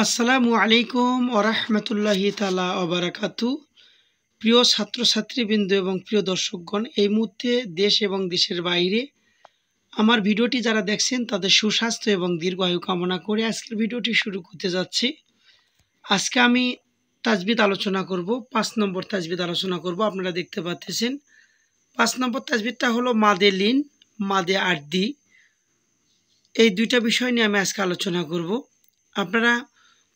আসসালামু আলাইকুম ওরহমতুল্লাহি তাআলা ওবারাকাতু। প্রিয় ছাত্রছাত্রীবৃন্দ এবং প্রিয় দর্শকগণ, এই মুহূর্তে দেশ এবং দেশের বাইরে আমার ভিডিওটি যারা দেখছেন তাদের সুস্বাস্থ্য এবং দীর্ঘায়ু কামনা করে আজকের ভিডিওটি শুরু করতে যাচ্ছি। আজকে আমি তাজবিদ আলোচনা করব, 5 নম্বর তাজবিদ আলোচনা করব। আপনারা দেখতে পাচ্ছেন 5 নম্বর তাজবিদটা হলো মাদে লিন, মাদে আরদি। এই দুইটা বিষয় নিয়ে আমি আজকে আলোচনা করব। আপনারা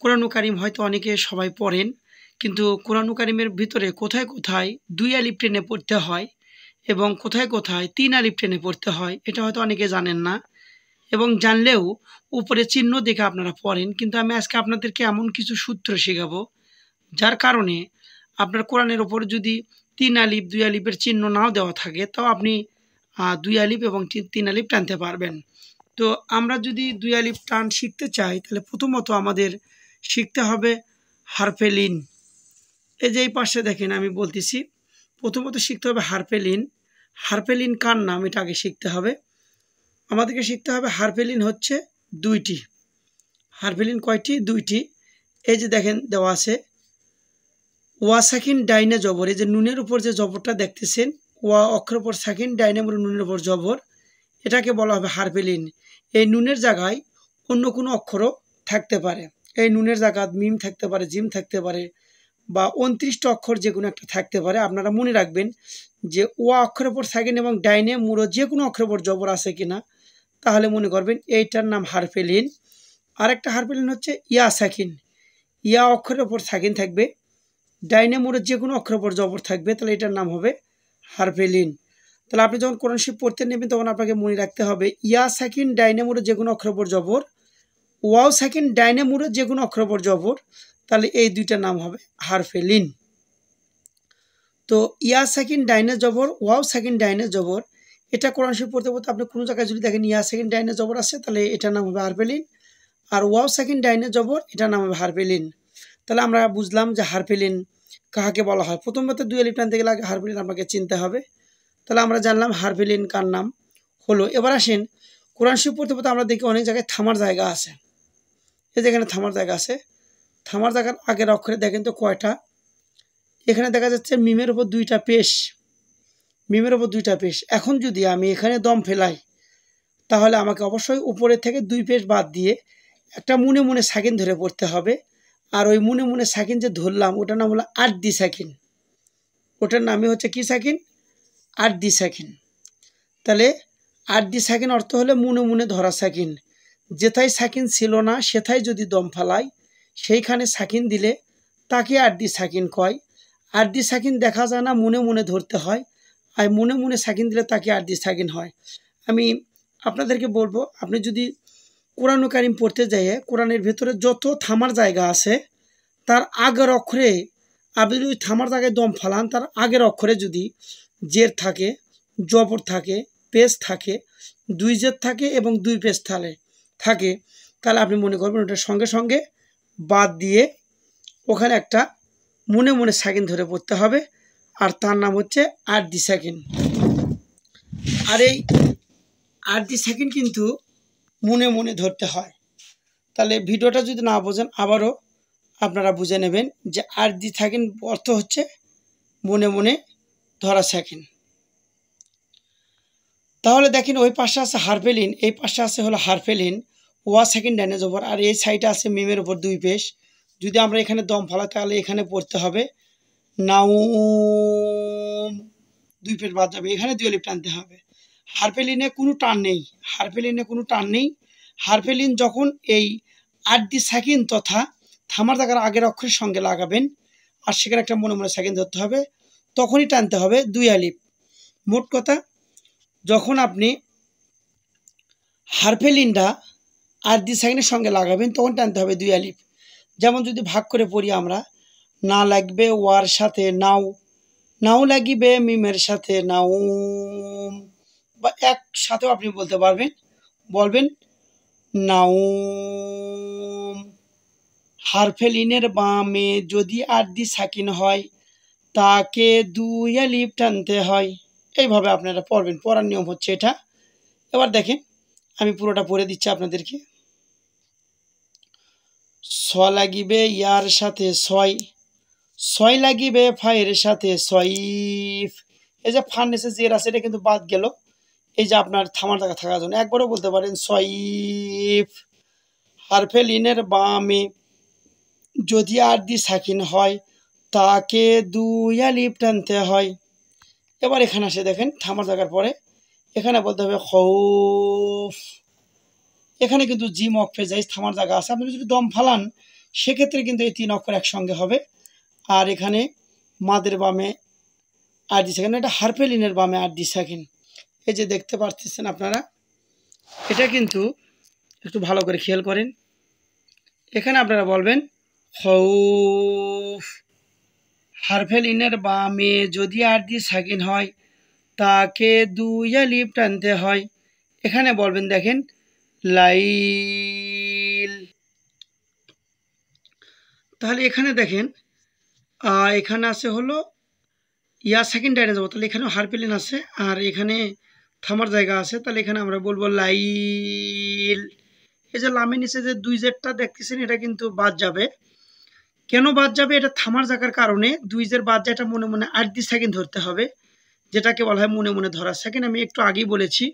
কোরআন কারীম হয়তো অনেকে সবাই পড়েন, কিন্তু কোরআন কারীমের ভিতরে কোথায় কোথায় 2 আলিফ টেনে পড়তে হয় এবং কোথায় কোথায় 3 আলিফ টেনে পড়তে হয় এটা হয়তো অনেকে জানেন না, এবং জানলেও উপরে চিহ্ন দেখে আপনারা পড়েন। কিন্তু আমি আজকে আপনাদেরকে এমন কিছু সূত্র শেখাবো যার কারণে আপনার কোরআনের ওপর যদি 3 আলিফ 2 আলিফের চিহ্ন নাও দেওয়া থাকে তাও আপনি 2 আলিফ এবং 3 আলিফ টানতে পারবেন। তো আমরা যদি 2 আলিফ টান শিখতে চাই তাহলে প্রথমত আমাদের শিখতে হবে হারফে লিন। এই যে এই পাশে দেখেন আমি বলতেছি, প্রথমত শিখতে হবে হারফে লিন। হারফে লিন কার নাম এটা আগে শিখতে হবে। আমাদেরকে শিখতে হবে হারফে লিন হচ্ছে 2টি। হারফে লিন কয়টি? 2টি। এই যে দেখেন দেওয়া আছে ওয়া সাকিন ডাইনে জবর, এই যে নুনের উপর যে জবরটা দেখতেছেন, ওয়া অক্ষরের উপর সাকিন, ডাইনে নুনের উপর জবর, এটাকে বলা হবে হারফে লিন। এই নুনের জায়গায় অন্য কোনো অক্ষরও থাকতে পারে। এই নুনের জায়গায় মিম থাকতে পারে, জিম থাকতে পারে, বা 29টা অক্ষর যে কোনো একটা থাকতে পারে। আপনারা মনে রাখবেন যে ওয়া অক্ষরের উপর সাকিন এবং ডাইনে মুড়ো যে কোনো অক্ষরের উপর জবর আছে কিনা, তাহলে মনে করবেন এইটার নাম হারফে লিন। আরেকটা হারফে লিন হচ্ছে ইয়া সাকিন। ইয়া অক্ষরের উপর সাকিন থাকবে, ডাইনে মুড়ো যে কোনো অক্ষরের উপর জবর থাকবে, তাহলে এটার নাম হবে হারফে লিন। তাহলে আপনি যখন কোরআন শরীফ পড়তে নেবেন তখন আপনাকে মনে রাখতে হবে ইয়া সাকিন ডাইনে মুড়ো যে কোনো অক্ষরের উপর জবর, ওয়াও সাকিন ডাইনে মুড়ো যে কোনো অক্ষরের উপর জবর, তাহলে এই দুইটার নাম হবে হারফে লিন। তো ইয়া সাকিন ডাইনে জবর, ওয়াও সাকিন ডাইনে জবর, এটা কোরআন শরীফ পড়তে পড়তে আপনি কোনো জায়গায় যদি দেখেন ইয়া সাকিন ডাইনে জবর আছে, তাহলে এটার নাম হবে হারফে লিন। আর ওয়াও সাকিন ডাইনে জবর, এটার নাম হবে হারফে লিন। তাহলে আমরা বুঝলাম যে হারফে লিন কাকে বলা হয়। প্রথমত 2 আলিফ টানতে গেলে হারফে লিন আপনাকে চিনতে হবে। তাহলে আমরা জানলাম হারফে লিন কার নাম হলো। এবার আসেন কোরআন শরীফ পড়তে পড়তে আমরা দেখি অনেক জায়গায় থামার জায়গা আছে। এই যে এখানে থামার জায়গা আছে, থামার জায়গার আগের অক্ষরে দেখেন তো কয়টা। এখানে দেখা যাচ্ছে মিমের উপর 2টা পেশ, মিমের উপর 2টা পেশ। এখন যদি আমি এখানে দম ফেলাই তাহলে আমাকে অবশ্যই উপরে থেকে 2 পেশ বাদ দিয়ে একটা মুনে মুনে সাকিন ধরে পড়তে হবে। আর ওই মুনে মুনে সাকিন যে ধরলাম ওটার নাম হলো আরদি সাকিন। ওটার নামই হচ্ছে কি সাকিন? আরদি সাকিন। তাহলে আরদি সাকিন অর্থ হলো মুনে মুনে ধরা সাকিন। যেথায় সাকিন ছিল না সেথায় যদি দম ফেলাই সেইখানে সাকিন দিলে তাকে আরদি সাকিন কয়। আরদি সাকিন দেখা যায় না, মনে মনে ধরতে হয়, আর মনে মনে সাকিন দিলে তাকে আরদি সাকিন হয়। আমি আপনাদেরকে বলবো, আপনি যদি কোরআন কারীম পড়তে যাইয়ে কোরআনের ভেতরে যত থামার জায়গা আছে তার আগের অক্ষরে আপনি যদি থামার জায়গায় দম ফালান, তার আগের অক্ষরে যদি জের থাকে, জবর থাকে, পেশ থাকে, 2 জের থাকে এবং 2 পেশ থাকে, তাহলে আপনি মনে করবেন ওটার সঙ্গে সঙ্গে বাদ দিয়ে ওখানে একটা মনে মনে সাকিন ধরে পড়তে হবে, আর তার নাম হচ্ছে আরদি সাকিন। আর এই আরদি সাকিন কিন্তু মনে মনে ধরতে হয়। তাহলে ভিডিওটা যদি না বোঝেন আবারও আপনারা বুঝে নেবেন যে আরদি সাকিন অর্থ হচ্ছে মনে মনে ধরা সাকিন। তাহলে দেখেন ওই পাশে আছে হারফে লিন, এই পাশে আছে হলো হারফে লিন, ওয়া সাকিন ডাইনে জবর, আর এই সাইডে আছে মিমের উপর 2 পেশ। যদি আমরা এখানে দম ফালাই তাহলে এখানে পড়তে হবে নাউম, 2 পেশ বাদ যাবে, এখানে 2 আলিফ টানতে হবে। হারফে লিনে কোনো টান নেই, হারফে লিনে কোনো টান নেই। হারফে লিন যখন এই আরদি সাকিন তথা থামার জায়গার আগের অক্ষরের সঙ্গে লাগাবেন আর সেখানে একটা মনে মনে সাকিন ধরতে হবে, তখনই টানতে হবে 2 আলিফ। মোট কথা, যখন আপনি হারফে লিনটা আরদি সাকিনের সঙ্গে লাগাবেন তখন টানতে হবে 2 আলিফ। যেমন যদি ভাগ করে পড়ি আমরা, না লাগবে ওয়ার সাথে নাও, নাও লাগিবে মিমের সাথে নাউম, বা একসাথেও আপনি বলতে পারবেন, বলবেন নাউম। হারফে লিনের বামে যদি আরদি সাকিন হয় তাকে 2 আলিফ টানতে হয়। এইভাবে আপনারা পড়বেন, পড়ার নিয়ম হচ্ছে এটা। এবার দেখেন আমি পুরোটা পড়ে দিচ্ছি আপনাদেরকে। লাগিবে ইয়ার সাথে ছয়, ছয় লাগিবে ফাইয়ের সাথে ছয়ফ। এই যে ফান নিচে জের আছে এটা কিন্তু বাদ গেল, এই যে আপনার থামার জায়গা থাকার জন্য একবারও বলতে পারেন ছয়ফ। হারফে লিনের বামে যদি আরদি সাকিন হয় তাকে দুই আলিফ টানতে হয়। এবার এখানে আসে দেখেন থামার জায়গার পরে এখানে বলতে হবে খৌফ। এখানে কিন্তু জিম অক্ষরে যাই থামার জায়গা আছে, আপনি যদি দম ফালান সেক্ষেত্রে কিন্তু এই 3 অক্ষর একসঙ্গে হবে। আর এখানে মাদের বামে আরদি সাকিন, এটা হারফে লিনের বামে আরদি সাকিন। এই যে দেখতে পাচ্ছেন আপনারা, এটা কিন্তু একটু ভালো করে খেয়াল করেন। এখানে আপনারা বলবেন খৌফ। হারফে লিনের বামে যদি আরদি সাকিন হয় তাকে দুই আলিফ টানতে হয়। এখানে বলবেন দেখেন লাইল। তাহলে এখানে দেখেন এখানে আছে হলো ইয়া সেকেন্ড ডাইনে যাবো, তাহলে এখানে হারফে লিন আছে আর এখানে থামার জায়গা আছে, তাহলে এখানে আমরা বলবো লাইল। এই যে লামের নিচে যে দুই জেরটা দেখতেছেন এটা কিন্তু বাদ যাবে। কেন বাদ যাবে? এটা থামার জায়গার কারণে দুই জের বাদ যায়, এটা মনে মনে আরদি সেকেন্ড ধরতে হবে, যেটাকে বলা হয় মনে মনে ধরা সেকেন্ড। আমি একটু আগেই বলেছি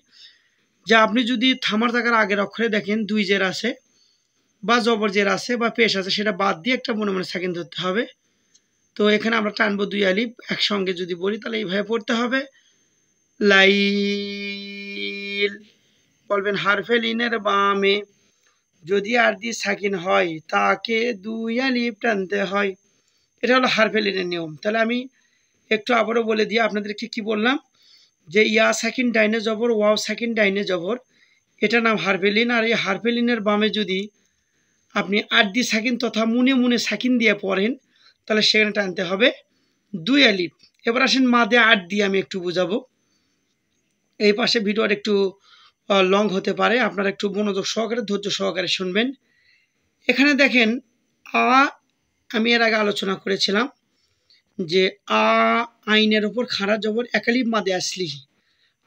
যে আপনি যদি থামার জায়গার আগের অক্ষরে দেখেন দুই জের আছে বা জবর জের আছে বা পেশ আছে, সেটা বাদ দিয়ে একটা মনে মনে সেকেন্ড ধরতে হবে। তো এখানে আমরা টানবো দুই আলিফ, একসঙ্গে যদি বলি তাহলে এইভাবে পড়তে হবে লাইল। বলবেন হারফে লিনের বামে যদি আরদি সাকিন হয় তাকে দুই আলিফ টানতে হয়। এটা হলো হারফে লিনের নিয়ম। তাহলে আমি একটু আবারও বলে দিই আপনাদেরকে, কি বললাম যে ইয়া সাকিন ডাইনে জবর, ওয়াও সাকিন ডাইনে জবর, এটা নাম হারফে লিন। আর এই হারফে লিনের বামে যদি আপনি আরদি সাকিন তথা মুনে মুনে সাকিন দিয়ে পড়েন তাহলে সেখানে টানতে হবে দুই আলিফ। এবার আসেন মাদে আট দিয়ে আমি একটু বুঝাবো। এই পাশে ভিডিওটা একটু লং হতে পারে, আপনারা একটু মনোযোগ সহকারে ধৈর্য সহকারে শুনবেন। এখানে দেখেন আমি এর আগে আলোচনা করেছিলাম যে আইনের ওপর খাড়া জবর একালিফ মাদে আসলি।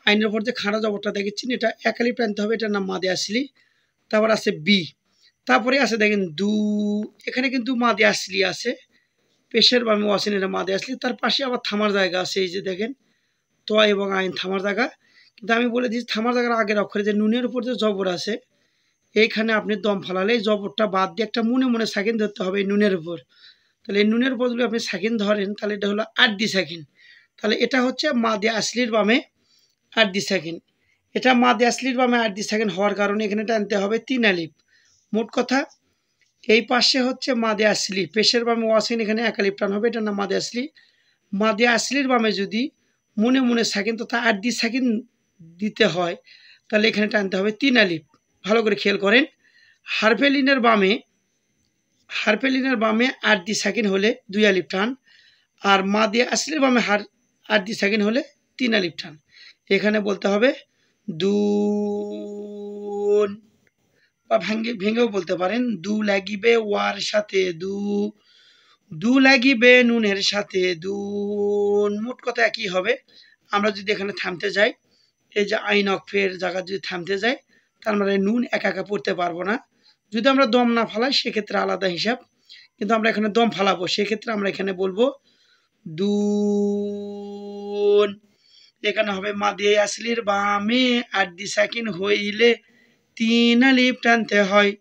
আইনের ওপর যে খাড়া জবরটা দেখেছেন এটা একালিফ টানতে হবে, এটার নাম মাদে আসলি। তারপর আছে বি, তারপরে আছে দেখেন দু, এখানে কিন্তু মাদে আসলি আছে, পেশের বামে ওয়াসিন, এটা মাদে আসলি। তার পাশে আবার থামার জায়গা আছে, এই যে দেখেন তো এবং আইন থামার জায়গা। কিন্তু আমি বলে দিচ্ছি থামার জায়গার আগের অক্ষরে যে নুনের উপর যে জবর আছে এইখানে আপনি দম ফালালে এই জবরটা বাদ দিয়ে একটা মনে মনে সাকিন ধরতে হবে এই নুনের উপর। তাহলে এই নুনের উপর যদি আপনি সাকিন ধরেন তাহলে এটা হলো আরদি সাকিন। তাহলে এটা হচ্ছে মাদে আসলির বামে আরদি সাকিন। এটা মাদে আসলির বামে আরদি সাকিন হওয়ার কারণে এখানে টানতে হবে তিন আলিফ। মোট কথা এই পাশে হচ্ছে মাদে আসলি, পেশের বামে ওয়াসিন, এখানে এক আলিফ টান হবে, এটা না মাদে আসলি। মাদে আসলির বামে যদি মনে মনে সাকিন তথা আরদি সাকিন দিতে হয় তাহলে এখানে টানতে হবে তিন আলিফ। ভালো করে খেয়াল করেন, হারফে লিনের বামে আরদি সাকিন হলে দুই আলিফ টান, আর মাদে আসলির বামে আরদি সাকিন হলে তিন আলিফ টান। এখানে বলতে হবে দুন, বা ভেঙেও বলতে পারেন দু লাগিবে ওয়ার সাথে দু লাগিবে নুনের সাথে দুন। মোট কথা একই হবে। আমরা যদি এখানে থামতে যাই, এই যে আইন অক্ষরের জায়গা যদি থামতে যাই তার মানে নুন একা একা পড়তে পারবো না। যদি আমরা দম না ফালাই সেক্ষেত্রে আলাদা হিসাব, কিন্তু আমরা এখানে দম ফালাবো সেক্ষেত্রে আমরা এখানে বলবো দুন। এখানে হবে মাদে আসলির বামে আরদি সাকিন হইলে তিন আলিফ টানতে হয়।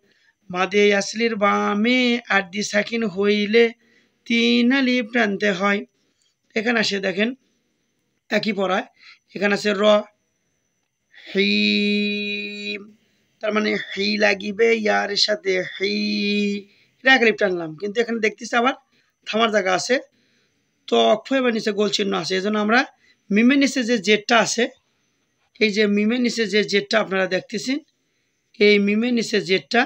মাদে আসলির বামে আরদি সাকিন হইলে তিন আলিফ টানতে হয়। এখানে আসে দেখেন একই পড়ায়, এখানে আছে র হিম, তার মানে হি লাগিবে ইয়ার সাথে হি, এটা এক আলিফ টানলাম, কিন্তু এখানে দেখতেছি আবার থামার জায়গা আছে, তো অক্ষয় বা নিচে গোল চিহ্ন আছে, এই জন্য আমরা মিমের নিচে যে জেটটা আছে, এই যে মিমের নিচে যে জেটটা আপনারা দেখতেছেন, এই মিমের নিচে জেটটা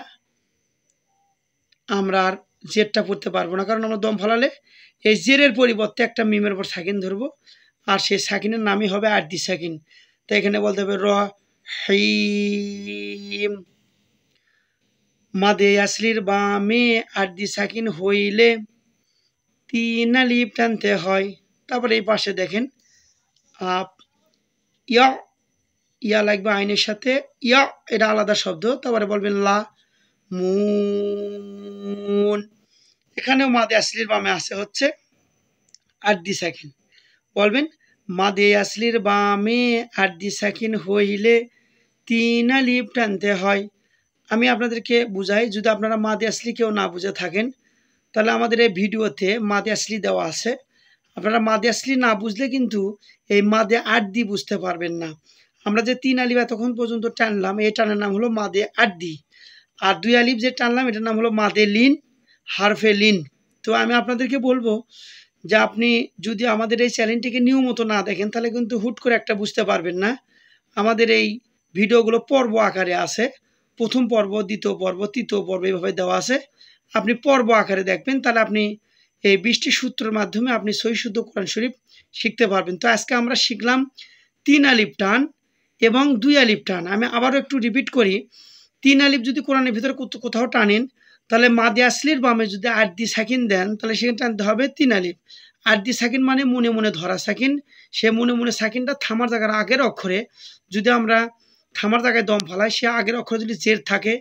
আমরা আর জেটটা পড়তে পারবো না, কারণ আমরা দম ফালালে এই জেরের পরিবর্তে একটা মিমের উপর সাকিন ধরবো, আর সেই সাকিনের নামই হবে আরদি সাকিন। তো এখানে বলতে হবে র হিম। মাদে আসলির বামে আরদি সাকিন হইলে তিন আলিফ টানতে হয়। তারপরে এই পাশে দেখেন ইয়া, ইয়া লাগবে আইনের সাথে, ইয়া এটা আলাদা শব্দ। তারপরে বলবেন লা মুন, এখানেও মাদে আসলির বামে আছে হচ্ছে 8 সেকেন্ড। বলবেন মাদে আসলির বামে 8 সেকেন্ড হইলে 3 আলিফ টানতে হয়। আমি আপনাদেরকে বুঝাই, যদি আপনারা মাদে আসলি কেউ না বুঝে থাকেন তাহলে আমাদের এই ভিডিওতে মাদে আসলি দেওয়া আছে। আপনারা মাদে আসলি না বুঝলে কিন্তু এই মাদে 8 বুঝতে পারবেন না। আমরা যে 3 আলিফ এতক্ষণ পর্যন্ত টানলাম, এই টানের নাম হলো মাদে 8। আর 2 আলিফ যে টানলাম এটার নাম হলো মাদে লিন, হারফে লিন। তো আমি আপনাদেরকে বলবো যে আপনি যদি আমাদের এই চ্যানেলটিকে নিয়মিত না দেখেন তাহলে কিন্তু হুট করে একটা বুঝতে পারবেন না। আমাদের এই ভিডিওগুলো পর্ব আকারে আছে, প্রথম পর্ব, দ্বিতীয় পর্ব, তৃতীয় পর্ব এইভাবে দেওয়া আছে। আপনি পর্ব আকারে দেখবেন তাহলে আপনি এই 20টি সূত্রের মাধ্যমে আপনি সহিহ শুদ্ধ কোরআন শরীফ শিখতে পারবেন। তো আজকে আমরা শিখলাম 3 আলিফ টান এবং 2 আলিফ টান। আমি আবারও একটু রিপিট করি, 3 আলিফ যদি কোরআনের ভিতরে কোথাও টানেন তাহলে মাদে আসলির বামে যদি 8 সেকেন্ড দেন তাহলে সেখানে টানতে হবে 3 আলিফ। 8 সেকেন্ড মানে মনে মনে ধরা সেকেন্ড। সে মনে মনে সেকেন্ডটা থামার জায়গার আগের অক্ষরে যদি আমরা থামার জায়গায় দম ফালাই, সে আগের অক্ষরে যদি জের থাকে,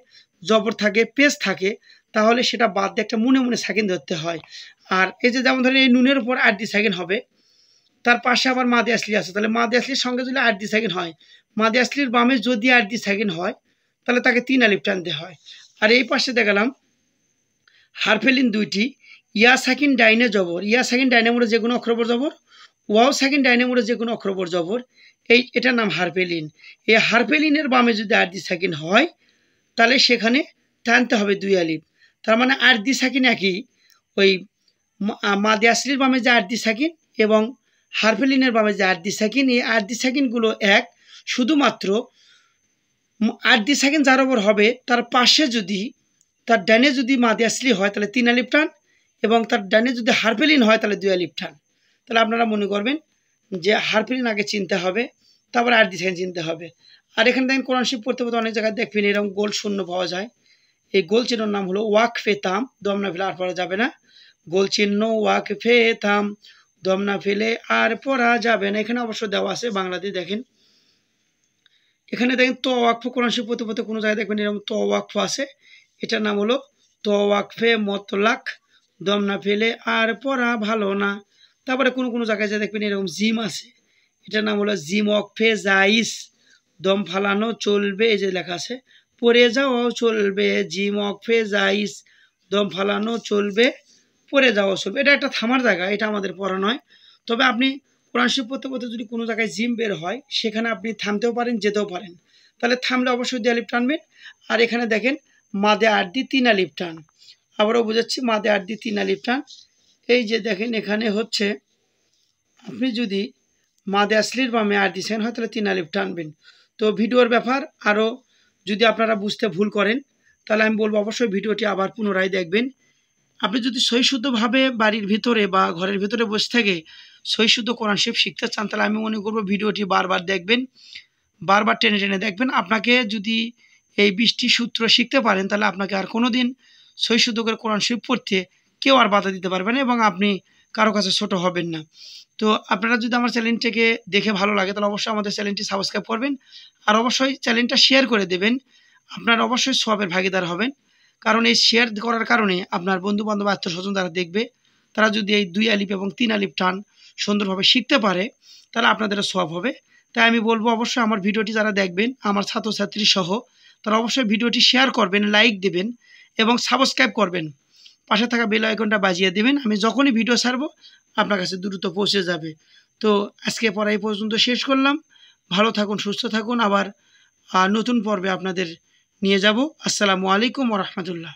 জবর থাকে, পেশ থাকে, তাহলে সেটা বাদ দিয়ে একটা মনে মনে সেকেন্ড ধরতে হয়। আর এই যে যেমন ধরেন এই নুনের উপর 8 সেকেন্ড হবে, তার পাশে আবার মাদে আসলি আছে, তাহলে মাদে আসলির সঙ্গে যদি 8 সেকেন্ড হয়, মাদে আসলির বামে যদি 8 সেকেন্ড হয় তাহলে তাকে 3 আলিফ টানতে হয়। আর এই পাশে দেখালাম হারফেলিন 2টি, ইয়া সেকেন্ড ডাইনে জবর, ইয়া সেকেন্ড ডাইনে মোড়ে যে কোনো অক্ষর উপর জবর, ওয়াও সেকেন্ড ডাইনে মোড়ে যে কোনো অক্ষর উপর জবর, এটার নাম হারফেলিন। এই হারফেলিনের বামে যদি 8 সেকেন্ড হয় তাহলে সেখানে টানতে হবে 2 আলিফ। তার মানে 8 সেকেন্ড একই, ওই মাদে আসলির বামে যে 8 সেকেন্ড এবং হারফেলিনের বামে যে 8 সেকেন্ড, এই 8 সেকেন্ডগুলো এক। শুধুমাত্র 8 সেকেন্ড যার ওপর হবে তার পাশে যদি, তার ডানে যদি মাদে আসলি হয় তাহলে 3 আলিফ টান, এবং তার ডানে যদি হারফেলিন হয় তাহলে 2 আলিফ টান। তাহলে আপনারা মনে করবেন যে হারফেলিন আগে চিনতে হবে, তারপর 8 সেকেন্ড চিনতে হবে। আর এখানে দেখেন কোরআন শরীফ পড়তে পড়তে অনেক জায়গায় দেখবেন এরকম গোল শূন্য পাওয়া যায়। এই গোল চিহ্নর নাম হলো ওয়াকফে তাম, দম না ফেলে আর পড়া যাবে না। গোল চিহ্ন ওয়াকফে তাম, দম না ফেলে আর পড়া যাবে না। এখানে অবশ্য দেওয়া আছে বাংলাতে, দেখেন এখানে দেখেন ত ওয়াকফ, কোরআন শরীফ পড়তে পড়তে কোনো জায়গায় দেখবেন এরকম ত ওয়াকফ আছে, এটার নাম হলো ত ওয়াকফে মতলাক, দম না ফেলে আর পড়া ভালো না। তারপরে কোনো জায়গায় যা দেখবেন এরকম জিম আছে, এটার নাম হলো জিম ওয়াকফে জাইস, দম ফালানো চলবে, এই যে লেখা আছে পড়ে যাওয়াও চলবে, জিম ওয়াকফে জাইস, দম ফালানো চলবে, পড়ে যাওয়াও চলবে। এটা একটা থামার জায়গা, এটা আমাদের পড়া নয়। তবে আপনি কোরআন শরীফ পড়তে পড়তে যদি কোনো জায়গায় জিম বের হয় সেখানে আপনি থামতেও পারেন, যেতেও পারেন। তাহলে থামলে অবশ্যই 2 আলিফ টানবেন। আর এখানে দেখেন মাদে 8 3 আলিফ টান, আবারও বোঝাচ্ছি মাদে 8 3 আলিফ টান। এই যে দেখেন এখানে হচ্ছে আপনি যদি মাদে আসলির বামে 8 সেকেন্ড হয় তাহলে 3 আলিফ টানবেন। তো ভিডিওর ব্যাপার আরও যদি আপনারা বুঝতে ভুল করেন তাহলে আমি বলবো অবশ্যই ভিডিওটি আবার পুনরায় দেখবেন। আপনি যদি সহিহ শুদ্ধভাবে বাড়ির ভিতরে বা ঘরের ভিতরে বসে থেকে সহিহ শুদ্ধ কোরআন শরীফ শিখতে চান তাহলে আমি মনে করবো ভিডিওটি বারবার দেখবেন, বারবার টেনে টেনে দেখবেন। আপনাকে যদি এই 20টি সূত্র শিখতে পারেন তাহলে আপনাকে আর কোনো দিন সহিহ শুদ্ধ করে কোরআন শরীফ পড়তে কেউ আর বাধা দিতে পারবে না এবং আপনি কারো কাছে ছোট হবেন না। তো আপনারা যদি আমার চ্যানেলটিকে দেখে ভালো লাগে তাহলে অবশ্যই আমাদের চ্যানেলটি সাবস্ক্রাইব করবেন, আর অবশ্যই চ্যানেলটা শেয়ার করে দেবেন। আপনারা অবশ্যই সওয়াবের ভাগীদার হবেন, কারণ এই শেয়ার করার কারণে আপনার বন্ধুবান্ধব আত্মীয়স্বজন যারা দেখবে তারা যদি এই 2 আলিফ এবং 3 আলিফ টান সুন্দরভাবে শিখতে পারে তাহলে আপনাদেরও সওয়াব হবে। তাই আমি বলবো অবশ্যই আমার ভিডিওটি যারা দেখবেন আমার ছাত্রছাত্রী সহ তারা অবশ্যই ভিডিওটি শেয়ার করবেন, লাইক দেবেন এবং সাবস্ক্রাইব করবেন, পাশে থাকা বেল আইকনটা বাজিয়ে দেবেন। আমি যখনই ভিডিও ছাড়বো আপনার কাছে দ্রুত পৌঁছে যাবে। তো আজকে পড়া এই পর্যন্ত শেষ করলাম। ভালো থাকুন, সুস্থ থাকুন, আবার নতুন পর্বে আপনাদের নিয়ে যাব। আসসালামু আলাইকুম ওয়া রাহমাতুল্লাহ।